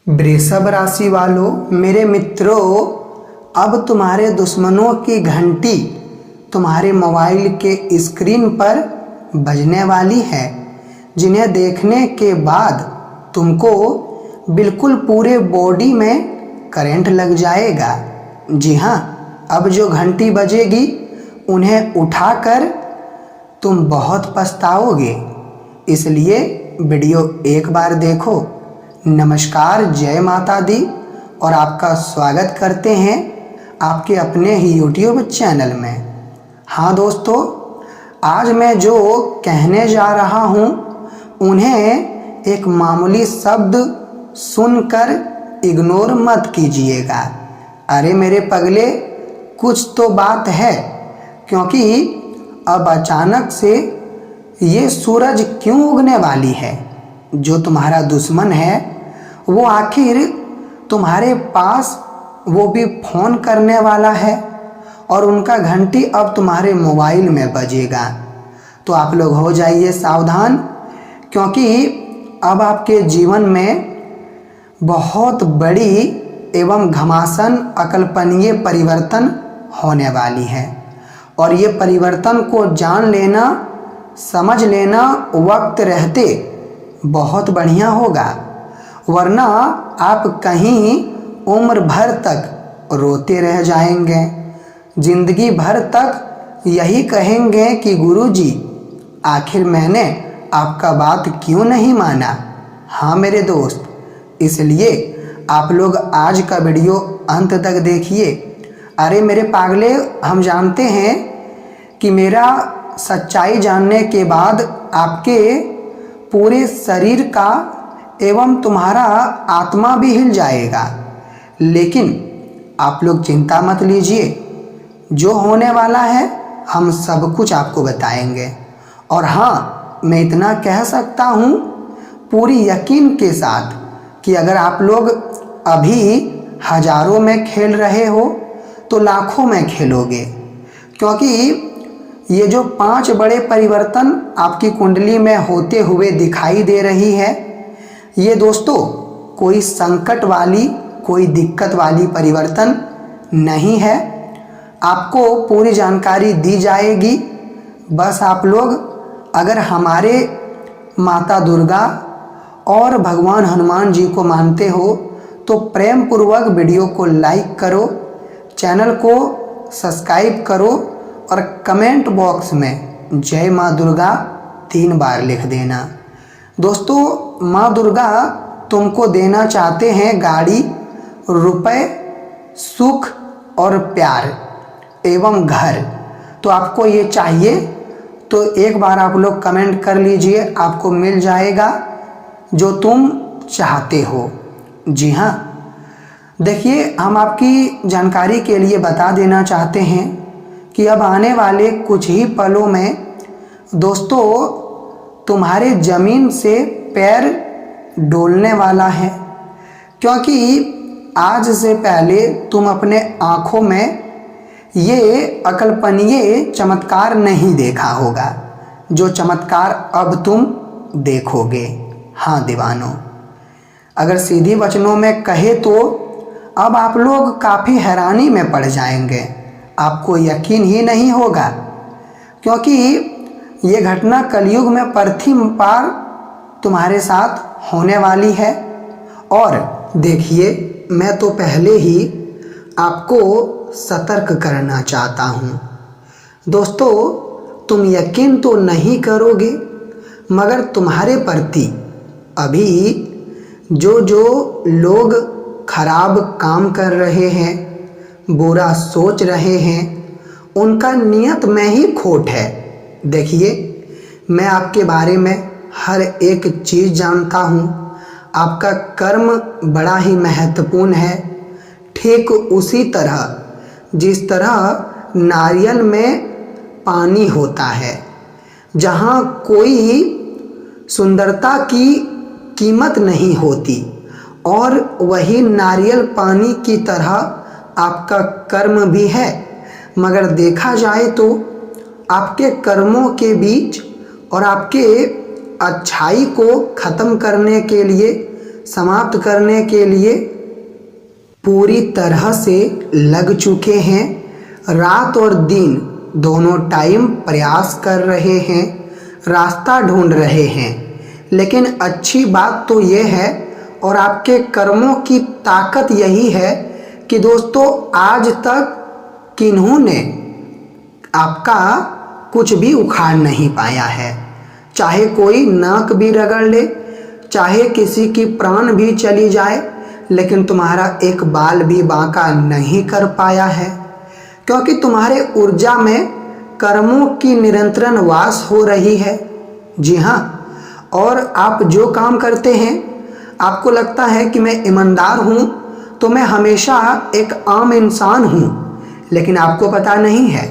वृषभ राशि वालों, मेरे मित्रों, अब तुम्हारे दुश्मनों की घंटी तुम्हारे मोबाइल के स्क्रीन पर बजने वाली है, जिन्हें देखने के बाद तुमको बिल्कुल पूरे बॉडी में करंट लग जाएगा। जी हाँ, अब जो घंटी बजेगी उन्हें उठाकर तुम बहुत पछताओगे, इसलिए वीडियो एक बार देखो। नमस्कार, जय माता दी और आपका स्वागत करते हैं आपके अपने ही YouTube चैनल में। हाँ दोस्तों, आज मैं जो कहने जा रहा हूँ उन्हें एक मामूली शब्द सुनकर इग्नोर मत कीजिएगा। अरे मेरे पगले, कुछ तो बात है, क्योंकि अब अचानक से ये सूरज क्यों उगने वाली है। जो तुम्हारा दुश्मन है वो आखिर तुम्हारे पास वो भी फ़ोन करने वाला है और उनका घंटी अब तुम्हारे मोबाइल में बजेगा। तो आप लोग हो जाइए सावधान, क्योंकि अब आपके जीवन में बहुत बड़ी एवं घमासान अकल्पनीय परिवर्तन होने वाली है और ये परिवर्तन को जान लेना, समझ लेना वक्त रहते बहुत बढ़िया होगा, वरना आप कहीं उम्र भर तक रोते रह जाएंगे। जिंदगी भर तक यही कहेंगे कि गुरुजी, आखिर मैंने आपका बात क्यों नहीं माना। हाँ मेरे दोस्त, इसलिए आप लोग आज का वीडियो अंत तक देखिए। अरे मेरे पागले, हम जानते हैं कि मेरा सच्चाई जानने के बाद आपके पूरे शरीर का एवं तुम्हारा आत्मा भी हिल जाएगा, लेकिन आप लोग चिंता मत लीजिए। जो होने वाला है हम सब कुछ आपको बताएंगे। और हाँ, मैं इतना कह सकता हूँ पूरी यकीन के साथ कि अगर आप लोग अभी हजारों में खेल रहे हो तो लाखों में खेलोगे, क्योंकि ये जो 5 बड़े परिवर्तन आपकी कुंडली में होते हुए दिखाई दे रही है, ये दोस्तों कोई संकट वाली, कोई दिक्कत वाली परिवर्तन नहीं है। आपको पूरी जानकारी दी जाएगी। बस आप लोग अगर हमारे माता दुर्गा और भगवान हनुमान जी को मानते हो तो प्रेम पूर्वक वीडियो को लाइक करो, चैनल को सब्सक्राइब करो और कमेंट बॉक्स में जय माँ दुर्गा 3 बार लिख देना। दोस्तों, माँ दुर्गा तुमको देना चाहते हैं गाड़ी, रुपए, सुख और प्यार एवं घर। तो आपको ये चाहिए तो एक बार आप लोग कमेंट कर लीजिए, आपको मिल जाएगा जो तुम चाहते हो। जी हाँ, देखिए, हम आपकी जानकारी के लिए बता देना चाहते हैं कि अब आने वाले कुछ ही पलों में दोस्तों तुम्हारे ज़मीन से पैर डोलने वाला है, क्योंकि आज से पहले तुम अपने आँखों में ये अकल्पनीय चमत्कार नहीं देखा होगा, जो चमत्कार अब तुम देखोगे। हाँ दीवानों, अगर सीधी वचनों में कहे तो अब आप लोग काफ़ी हैरानी में पड़ जाएंगे। आपको यकीन ही नहीं होगा, क्योंकि ये घटना कलयुग में प्रथम बार तुम्हारे साथ होने वाली है। और देखिए, मैं तो पहले ही आपको सतर्क करना चाहता हूँ। दोस्तों, तुम यकीन तो नहीं करोगे, मगर तुम्हारे प्रति अभी जो लोग खराब काम कर रहे हैं, बुरा सोच रहे हैं, उनका नियत में ही खोट है। देखिए, मैं आपके बारे में हर एक चीज़ जानता हूँ। आपका कर्म बड़ा ही महत्वपूर्ण है। ठीक उसी तरह जिस तरह नारियल में पानी होता है, जहाँ कोई सुंदरता की कीमत नहीं होती, और वही नारियल पानी की तरह आपका कर्म भी है। मगर देखा जाए तो आपके कर्मों के बीच और आपके अच्छाई को ख़त्म करने के लिए समाप्त करने के लिए पूरी तरह से लग चुके हैं। रात और दिन दोनों टाइम प्रयास कर रहे हैं, रास्ता ढूंढ रहे हैं। लेकिन अच्छी बात तो ये है और आपके कर्मों की ताकत यही है कि दोस्तों आज तक किन्होंने आपका कुछ भी उखाड़ नहीं पाया है। चाहे कोई नाक भी रगड़ ले, चाहे किसी की प्राण भी चली जाए, लेकिन तुम्हारा एक बाल भी बांका नहीं कर पाया है, क्योंकि तुम्हारे ऊर्जा में कर्मों की निरंतर वास हो रही है। जी हाँ, और आप जो काम करते हैं, आपको लगता है कि मैं ईमानदार हूँ तो मैं हमेशा एक आम इंसान हूँ, लेकिन आपको पता नहीं है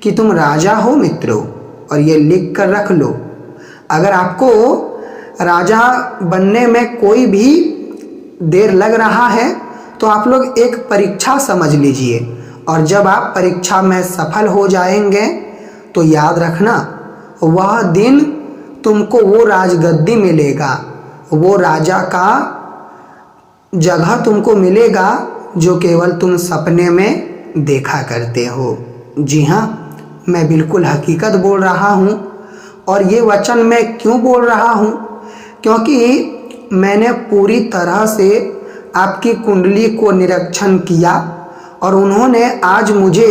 कि तुम राजा हो मित्रों। और ये लिख कर रख लो, अगर आपको राजा बनने में कोई भी देर लग रहा है तो आप लोग एक परीक्षा समझ लीजिए, और जब आप परीक्षा में सफल हो जाएंगे तो याद रखना, वह दिन तुमको वो राजगद्दी मिलेगा, वो राजा का जगह तुमको मिलेगा जो केवल तुम सपने में देखा करते हो। जी हाँ, मैं बिल्कुल हकीकत बोल रहा हूँ। और ये वचन मैं क्यों बोल रहा हूँ, क्योंकि मैंने पूरी तरह से आपकी कुंडली को निरीक्षण किया और उन्होंने आज मुझे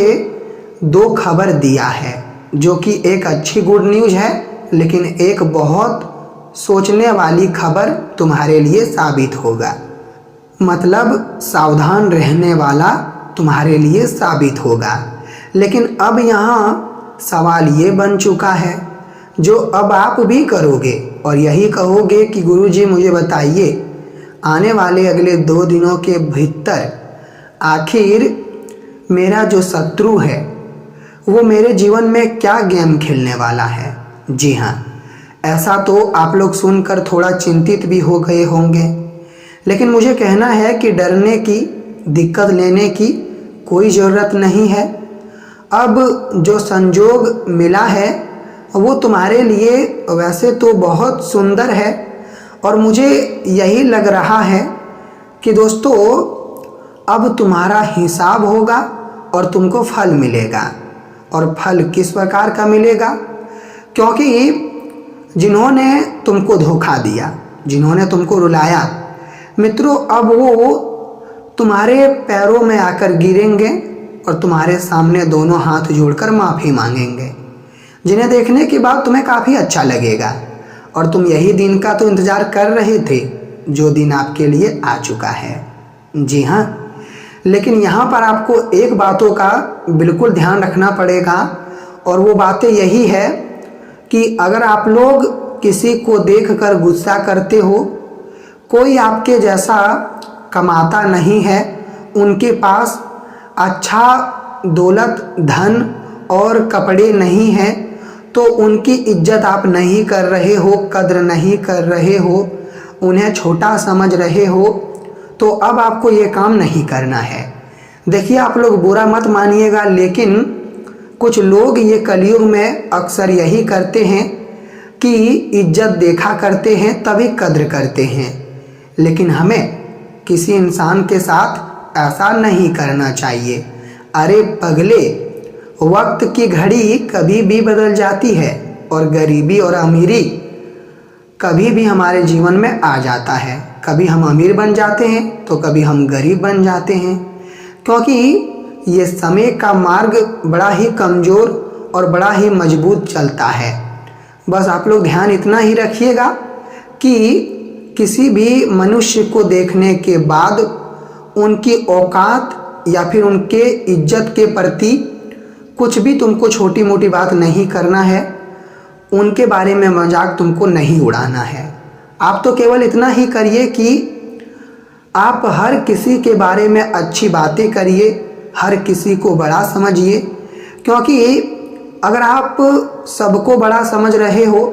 2 खबर दिया है, जो कि एक अच्छी गुड न्यूज़ है, लेकिन एक बहुत सोचने वाली खबर तुम्हारे लिए साबित होगा। मतलब सावधान रहने वाला तुम्हारे लिए साबित होगा। लेकिन अब यहाँ सवाल ये बन चुका है, जो अब आप भी करोगे और यही कहोगे कि गुरुजी मुझे बताइए, आने वाले अगले 2 दिनों के भीतर आखिर मेरा जो शत्रु है वो मेरे जीवन में क्या गेम खेलने वाला है। जी हाँ, ऐसा तो आप लोग सुनकर थोड़ा चिंतित भी हो गए होंगे, लेकिन मुझे कहना है कि डरने की, दिक्कत लेने की कोई ज़रूरत नहीं है। अब जो संजोग मिला है वो तुम्हारे लिए वैसे तो बहुत सुंदर है, और मुझे यही लग रहा है कि दोस्तों अब तुम्हारा हिसाब होगा और तुमको फल मिलेगा। और फल किस प्रकार का मिलेगा, क्योंकि जिन्होंने तुमको धोखा दिया, जिन्होंने तुमको रुलाया मित्रों, अब वो तुम्हारे पैरों में आकर गिरेंगे और तुम्हारे सामने दोनों हाथ जोड़कर माफ़ी मांगेंगे, जिन्हें देखने के बाद तुम्हें काफ़ी अच्छा लगेगा। और तुम यही दिन का तो इंतज़ार कर रहे थे, जो दिन आपके लिए आ चुका है। जी हाँ, लेकिन यहाँ पर आपको एक बातों का बिल्कुल ध्यान रखना पड़ेगा, और वो बातें यही है कि अगर आप लोग किसी को देखकर गुस्सा करते हो, कोई आपके जैसा कमाता नहीं है, उनके पास अच्छा दौलत, धन और कपड़े नहीं हैं, तो उनकी इज्जत आप नहीं कर रहे हो, कद्र नहीं कर रहे हो, उन्हें छोटा समझ रहे हो, तो अब आपको ये काम नहीं करना है। देखिए, आप लोग बुरा मत मानिएगा, लेकिन कुछ लोग ये कलयुग में अक्सर यही करते हैं कि इज्जत देखा करते हैं तभी कद्र करते हैं, लेकिन हमें किसी इंसान के साथ ऐसा नहीं करना चाहिए। अरे पगले, वक्त की घड़ी कभी भी बदल जाती है, और गरीबी और अमीरी कभी भी हमारे जीवन में आ जाता है। कभी हम अमीर बन जाते हैं तो कभी हम गरीब बन जाते हैं, क्योंकि ये समय का मार्ग बड़ा ही कमज़ोर और बड़ा ही मजबूत चलता है। बस आप लोग ध्यान इतना ही रखिएगा कि किसी भी मनुष्य को देखने के बाद उनकी औकात या फिर उनके इज्जत के प्रति कुछ भी तुमको छोटी मोटी बात नहीं करना है, उनके बारे में मजाक तुमको नहीं उड़ाना है। आप तो केवल इतना ही करिए कि आप हर किसी के बारे में अच्छी बातें करिए, हर किसी को बड़ा समझिए, क्योंकि अगर आप सबको बड़ा समझ रहे हो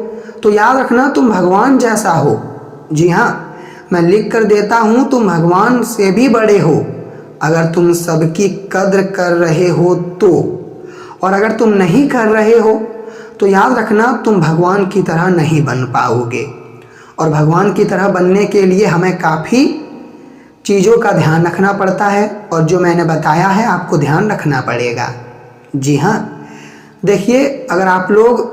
तो याद रखना तुम भगवान जैसा हो। जी हाँ, मैं लिख कर देता हूँ, तुम भगवान से भी बड़े हो अगर तुम सबकी कद्र कर रहे हो तो, और अगर तुम नहीं कर रहे हो तो याद रखना तुम भगवान की तरह नहीं बन पाओगे। और भगवान की तरह बनने के लिए हमें काफ़ी चीज़ों का ध्यान रखना पड़ता है, और जो मैंने बताया है आपको ध्यान रखना पड़ेगा। जी हाँ, देखिए, अगर आप लोग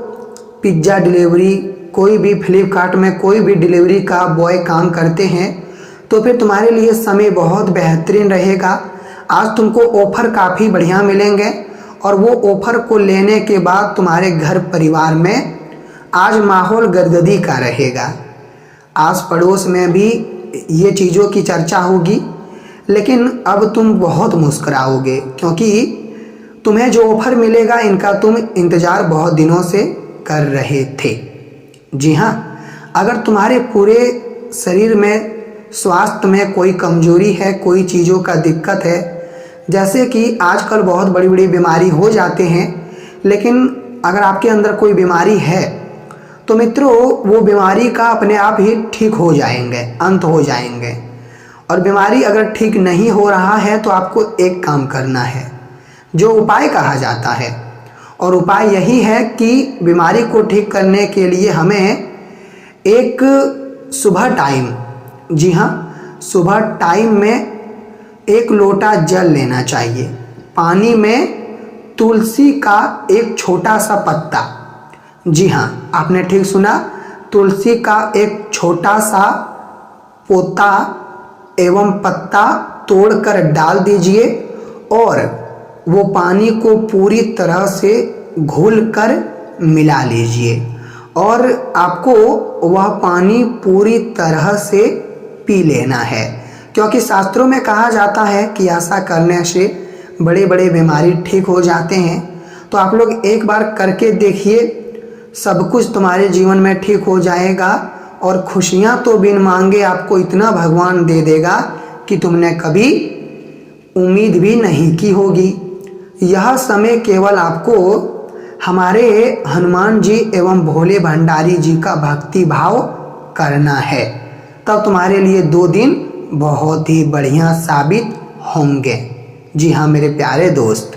पिज्ज़ा डिलीवरी, कोई भी फ्लिपकार्ट में कोई भी डिलीवरी का बॉय काम करते हैं तो फिर तुम्हारे लिए समय बहुत बेहतरीन रहेगा। आज तुमको ऑफ़र काफ़ी बढ़िया मिलेंगे, और वो ऑफ़र को लेने के बाद तुम्हारे घर परिवार में आज माहौल गदगदी का रहेगा। आस पड़ोस में भी ये चीज़ों की चर्चा होगी, लेकिन अब तुम बहुत मुस्कुराओगे, क्योंकि तुम्हें जो ऑफ़र मिलेगा इनका तुम इंतज़ार बहुत दिनों से कर रहे थे। जी हाँ, अगर तुम्हारे पूरे शरीर में स्वास्थ्य में कोई कमजोरी है, कोई चीज़ों का दिक्कत है, जैसे कि आजकल बहुत बड़ी बड़ी बीमारी हो जाते हैं, लेकिन अगर आपके अंदर कोई बीमारी है तो मित्रों वो बीमारी का अपने आप ही ठीक हो जाएंगे, अंत हो जाएंगे। और बीमारी अगर ठीक नहीं हो रहा है तो आपको एक काम करना है, जो उपाय कहा जाता है, और उपाय यही है कि बीमारी को ठीक करने के लिए हमें एक सुबह टाइम, जी हाँ, सुबह टाइम में 1 लोटा जल लेना चाहिए। पानी में तुलसी का एक छोटा सा पत्ता, जी हाँ, आपने ठीक सुना, तुलसी का एक छोटा सा पोता एवं पत्ता तोड़कर डाल दीजिए, और वो पानी को पूरी तरह से घोलकर मिला लीजिए, और आपको वह पानी पूरी तरह से पी लेना है। क्योंकि शास्त्रों में कहा जाता है कि ऐसा करने से बड़े बड़े बीमारी ठीक हो जाते हैं। तो आप लोग एक बार करके देखिए, सब कुछ तुम्हारे जीवन में ठीक हो जाएगा, और खुशियां तो बिन मांगे आपको इतना भगवान दे देगा कि तुमने कभी उम्मीद भी नहीं की होगी। यह समय केवल आपको हमारे हनुमान जी एवं भोले भंडारी जी का भक्ति भाव करना है, तब तुम्हारे लिए 2 दिन बहुत ही बढ़िया साबित होंगे। जी हाँ मेरे प्यारे दोस्त,